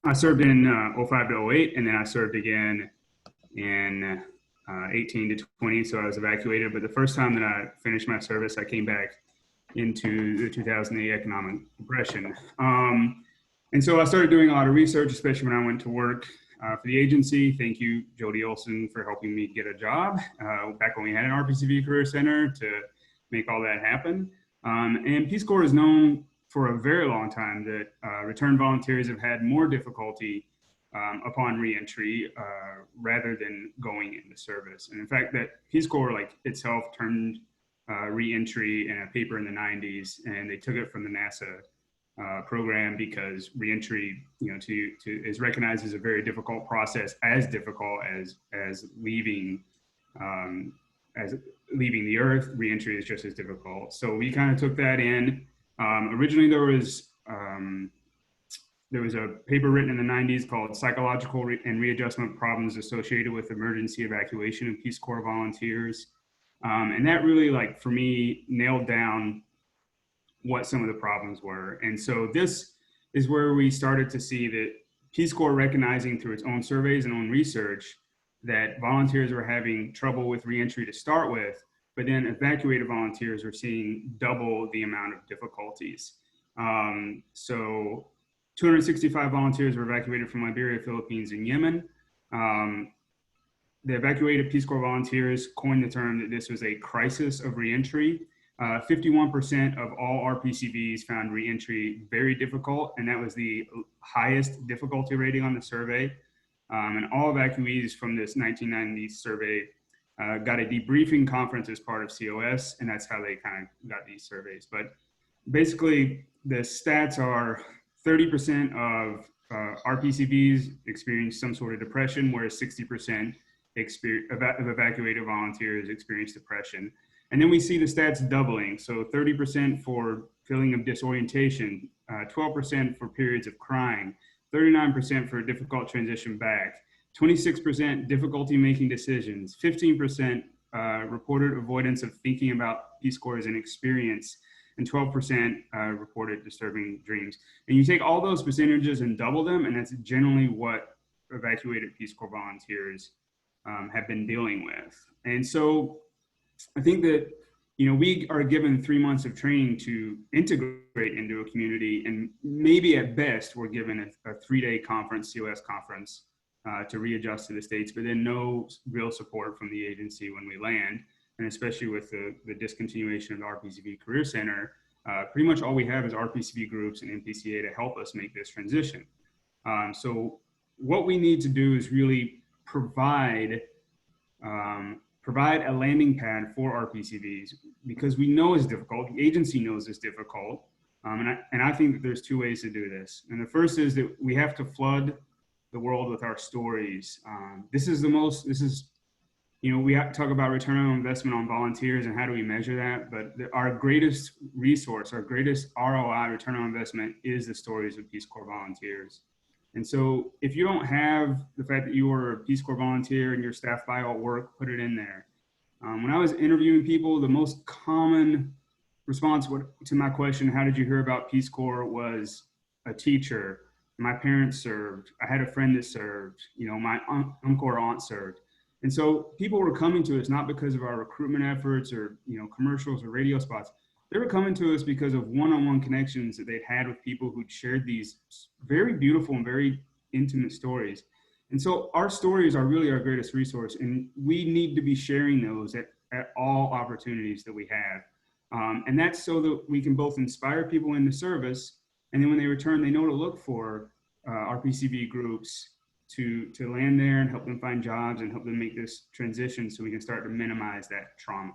I served in 05 to 08, and then I served again in 18 to 20, so I was evacuated. But the first time that I finished my service, I came back into the 2008 economic depression. And so I started doing a lot of research, especially when I went to work for the agency. Thank you, Jody Olson, for helping me get a job back when we had an RPCV Career Center to make all that happen. And Peace Corps is known for a very long time that returned volunteers have had more difficulty upon reentry rather than going into service. And in fact, that Peace Corps like itself termed reentry in a paper in the 90s, and they took it from the NASA program because reentry, is recognized as a very difficult process, as difficult as leaving the Earth. Reentry is just as difficult. So we kind of took that in. Originally, there was a paper written in the 90s called Psychological and Readjustment Problems Associated with Emergency Evacuation of Peace Corps Volunteers. And that really, like, for me, nailed down what some of the problems were. And so this is where we started to see that Peace Corps recognizing through its own surveys and own research that volunteers were having trouble with reentry to start with, but then evacuated volunteers were seeing double the amount of difficulties. So 265 volunteers were evacuated from Liberia, Philippines, and Yemen. The evacuated Peace Corps volunteers coined the term that this was a crisis of reentry. 51% of all RPCVs found reentry very difficult, and that was the highest difficulty rating on the survey. And all evacuees from this 1990 survey got a debriefing conference as part of COS, and that's how they kind of got these surveys. But basically, the stats are 30% of RPCVs experienced some sort of depression, whereas 60% of evacuated volunteers experienced depression. And then we see the stats doubling. So 30% for feeling of disorientation, 12% for periods of crying, 39% for a difficult transition back, 26% difficulty making decisions, 15% reported avoidance of thinking about Peace Corps as an experience, and 12% reported disturbing dreams. And you take all those percentages and double them, and that's generally what evacuated Peace Corps volunteers have been dealing with. And so I think that, we are given 3 months of training to integrate into a community, and maybe at best we're given a 3-day conference, COS conference, to readjust to the States, but then no real support from the agency when we land. And especially with the discontinuation of the RPCV Career Center, pretty much all we have is RPCV groups and NPCA to help us make this transition. So what we need to do is really provide a landing pad for RPCVs, because we know it's difficult. The agency knows it's difficult. And I think that there's 2 ways to do this. And the first is that we have to flood the world with our stories. We have to talk about return on investment on volunteers and how do we measure that, but our greatest resource, our greatest ROI, return on investment, is the stories of Peace Corps volunteers. And so if you don't have the fact that you were a Peace Corps volunteer in your staff bio at work, put it in there. When I was interviewing people, the most common response to my question, how did you hear about Peace Corps, was a teacher. My parents served. I had a friend that served. My uncle or aunt served. And so people were coming to us not because of our recruitment efforts or commercials or radio spots. They were coming to us because of one-on-one connections that they'd had with people who'd shared these very beautiful and very intimate stories. And so our stories are really our greatest resource, and we need to be sharing those at all opportunities that we have. And that's so that we can both inspire people into service, and then when they return, they know to look for RPCV groups to land there and help them find jobs and help them make this transition so we can start to minimize that trauma.